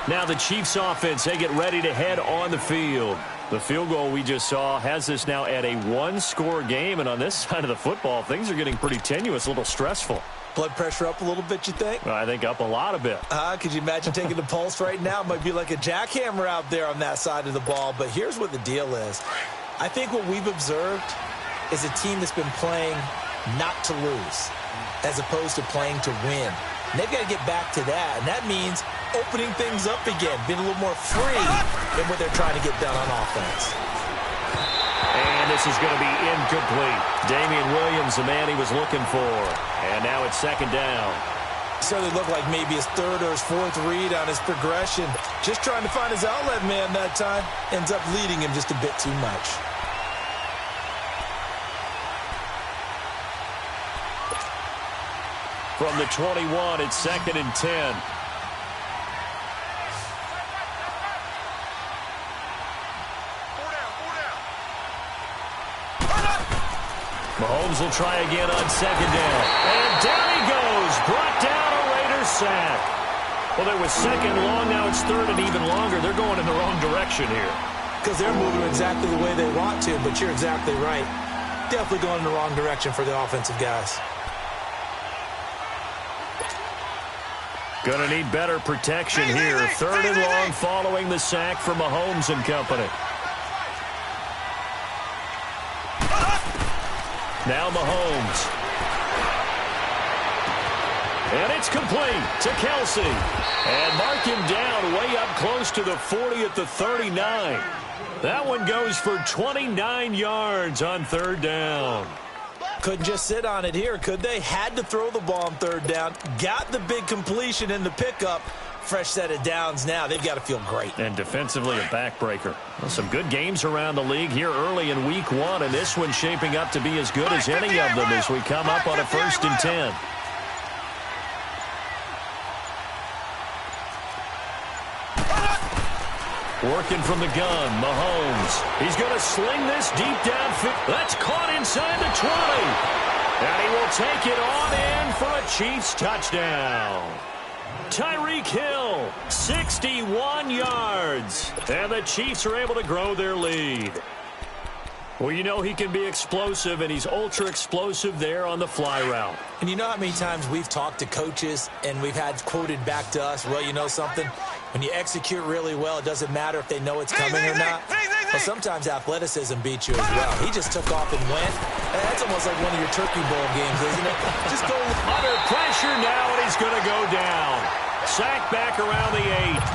Now the Chiefs offense, they get ready to head on the field. The field goal we just saw has this now at a 1-score game, and on this side of the football, things are getting pretty tenuous, a little stressful. Blood pressure up a little bit, you think? I think up a lot a bit. Could you imagine taking the pulse right now? It might be like a jackhammer out there on that side of the ball, but here's what the deal is. I think what we've observed is a team that's been playing not to lose as opposed to playing to win. And they've got to get back to that, and that means opening things up again, being a little more free in what they're trying to get done on offense. And this is going to be incomplete. Damian Williams, the man he was looking for. And now it's 2nd down. So they look like maybe his 3rd or his 4th read on his progression. Just trying to find his outlet man that time. Ends up leading him just a bit too much. From the 21, it's 2nd and 10. Mahomes will try again on 2nd down. And down he goes. Brought down, a Raiders sack. Well, there was 2nd long. Now it's 3rd and even longer. They're going in the wrong direction here. Because they're moving exactly the way they want to, but you're exactly right. Definitely going in the wrong direction for the offensive guys. Going to need better protection here. Third and long following the sack from Mahomes and company. Now Mahomes. And it's complete to Kelsey. And mark him down way up close to the 40 at the 39. That one goes for 29 yards on third down. Couldn't just sit on it here, could they? Had to throw the ball on third down. Got the big completion in the pickup. Fresh set of downs now. They've got to feel great. And defensively a backbreaker. Well, some good games around the league here early in week 1, and this one's shaping up to be as good as any of them as we come up on a 1st and 10. Working from the gun, Mahomes. He's going to sling this deep downfield. That's caught inside the 20. And he will take it on in for a Chiefs touchdown. Tyreek Hill, 61 yards. And the Chiefs are able to grow their lead. Well, you know he can be explosive, and he's ultra-explosive there on the fly route. And you know how many times we've talked to coaches and we've had quoted back to us, well, you know something? When you execute really well, it doesn't matter if they know it's coming or not. But sometimes athleticism beats you as well. He just took off and went. That's almost like one of your Turkey Bowl games, isn't it? Just go under pressure now, and he's going to go down. Sacked back around the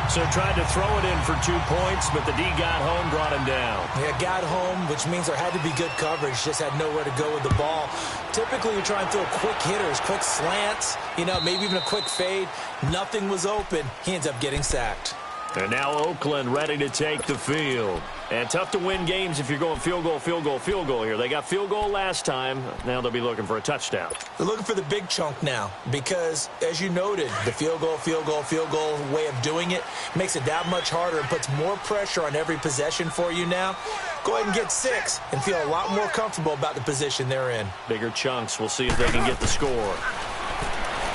8. So tried to throw it in for 2 points, but the D got home, brought him down. Yeah, got home, which means there had to be good coverage. Just had nowhere to go with the ball. Typically, you're trying to throw quick hitters, quick slants, you know, maybe even a quick fade. Nothing was open. He ends up getting sacked. And now Oakland ready to take the field. And tough to win games if you're going field goal, field goal, field goal here. They got field goal last time. Now they'll be looking for a touchdown. They're looking for the big chunk now because, as you noted, the field goal, field goal, field goal way of doing it makes it that much harder and puts more pressure on every possession for you now. Go ahead and get 6 and feel a lot more comfortable about the position they're in. Bigger chunks. We'll see if they can get the score.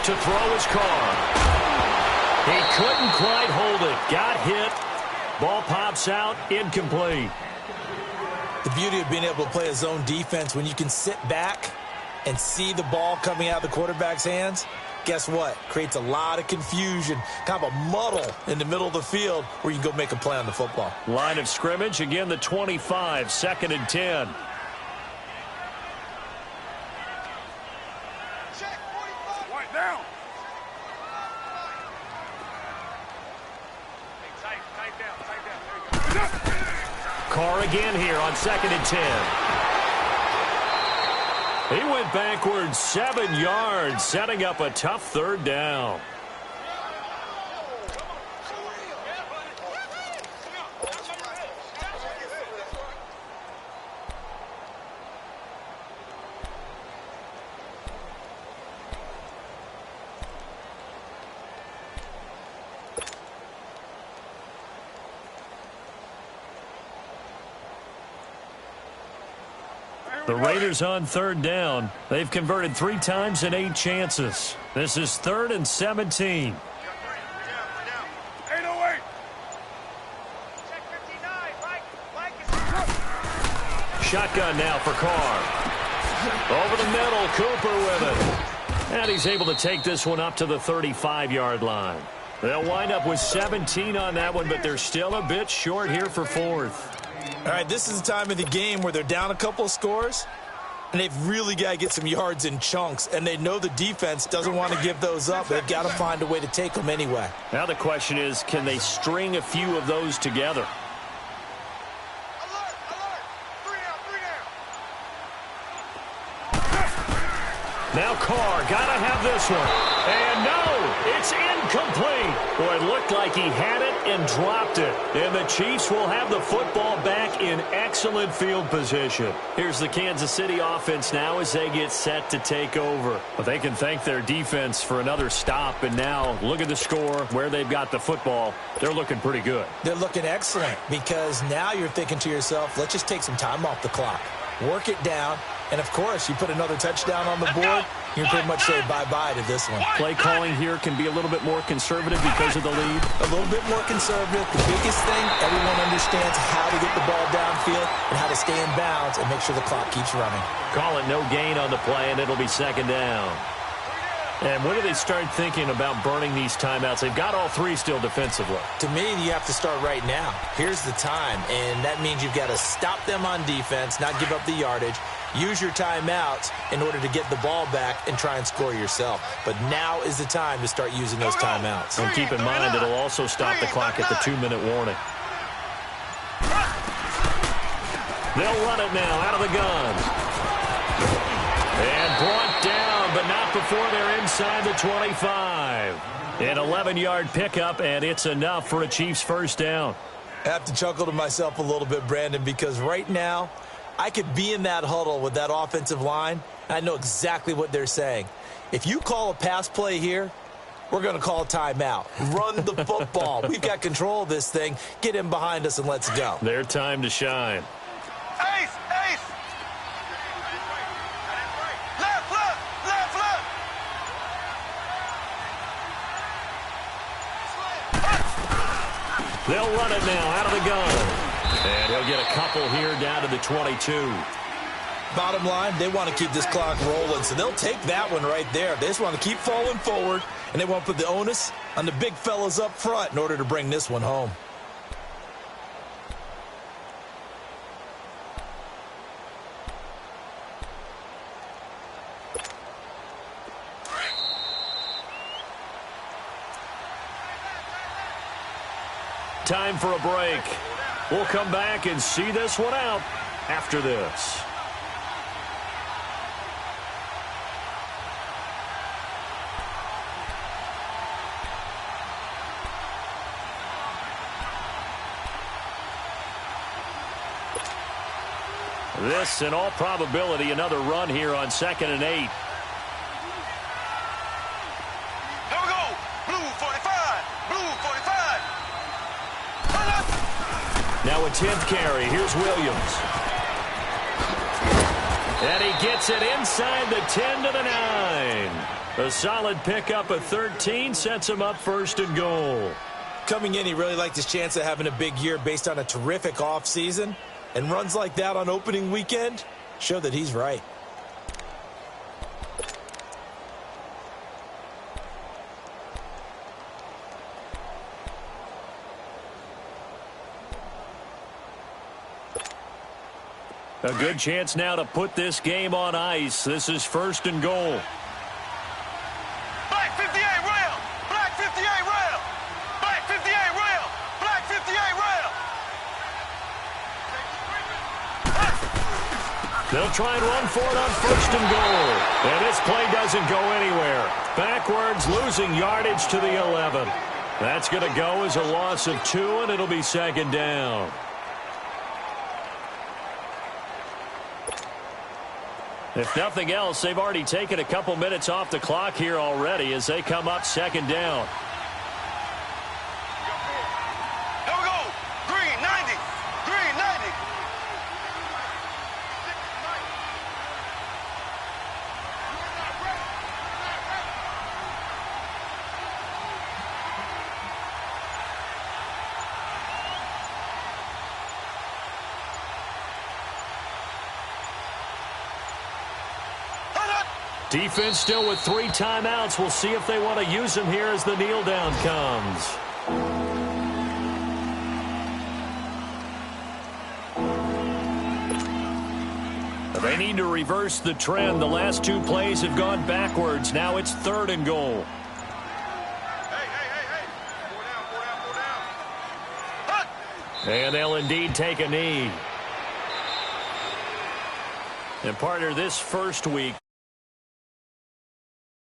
To throw his Carr. He couldn't quite hold it. Got hit. Ball pops out. Incomplete. The beauty of being able to play a zone defense when you can sit back and see the ball coming out of the quarterback's hands, guess what? Creates a lot of confusion, kind of a muddle in the middle of the field where you can go make a play on the football. Line of scrimmage, again the 25, 2nd and 10. Carr again here on 2nd and 10. He went backwards 7 yards, setting up a tough third down. The Raiders on third down. They've converted 3 times in 8 chances. This is 3rd and 17. Shotgun now for Carr. Over the middle, Cooper with it. And he's able to take this one up to the 35-yard line. They'll wind up with 17 on that one, but they're still a bit short here for 4th. All right, this is the time of the game where they're down a couple of scores, and they've really got to get some yards in chunks, and they know the defense doesn't want to give those up. They've got to find a way to take them anyway. Now the question is, can they string a few of those together? Now Carr, gotta have this one. And no, it's incomplete. Boy, it looked like he had it and dropped it. And the Chiefs will have the football back in excellent field position. Here's the Kansas City offense now as they get set to take over. But they can thank their defense for another stop. And now look at the score, where they've got the football. They're looking pretty good. They're looking excellent because now you're thinking to yourself, let's just take some time off the clock. Work it down. And, of course, you put another touchdown on the board, you can pretty much say bye-bye to this one. Play calling here can be a little bit more conservative because of the lead. A little bit more conservative. The biggest thing, everyone understands how to get the ball downfield and how to stay in bounds and make sure the clock keeps running. Call it no gain on the play, and it'll be 2nd down. And when do they start thinking about burning these timeouts? They've got all three still defensively. To me, you have to start right now. Here's the time, and that means you've got to stop them on defense, not give up the yardage, use your timeouts in order to get the ball back and try and score yourself. But now is the time to start using those timeouts. And keep in mind, it'll also stop the clock at the 2-minute warning. They'll run it now out of the gun. And brought down, but not before they're inside the 25. An 11-yard pickup, and it's enough for a Chiefs first down. I have to chuckle to myself a little bit, Brandon, because right now I could be in that huddle with that offensive line, and I know exactly what they're saying. If you call a pass play here, we're going to call a timeout. Run the football. We've got control of this thing. Get in behind us and let's go. Their time to shine. Ace, ace. Left, left, left, left. They'll run it now out of the gun. And he'll get a couple here down to the 22. Bottom line, they want to keep this clock rolling, so they'll take that one right there. They just want to keep falling forward, and they want to put the onus on the big fellas up front in order to bring this one home. Time for a break. We'll come back and see this one out after this. This, in all probability, another run here on 2nd and 8. Here we go. Blue 45. Blue 45. Now a 10th carry. Here's Williams. And he gets it inside the 10 to the 9. A solid pickup of 13 sets him up 1st and goal. Coming in, he really liked his chance of having a big year based on a terrific offseason. And runs like that on opening weekend show that he's right. A good chance now to put this game on ice. This is 1st and goal. Black 58 rail. Black 58 rail. Black 58 rail. Black 58 rail. They'll try and run for it on 1st and goal. And this play doesn't go anywhere. Backwards, losing yardage to the 11. That's going to go as a loss of 2, and it'll be 2nd down. If nothing else, they've already taken a couple minutes off the clock here already as they come up 2nd down. Here we go. Green 90. Green 90. Defense still with 3 timeouts. We'll see if they want to use them here as the kneel down comes. They need to reverse the trend. The last 2 plays have gone backwards. Now it's 3rd and goal. Hey. 4 down. And they'll indeed take a knee. And partner, this first week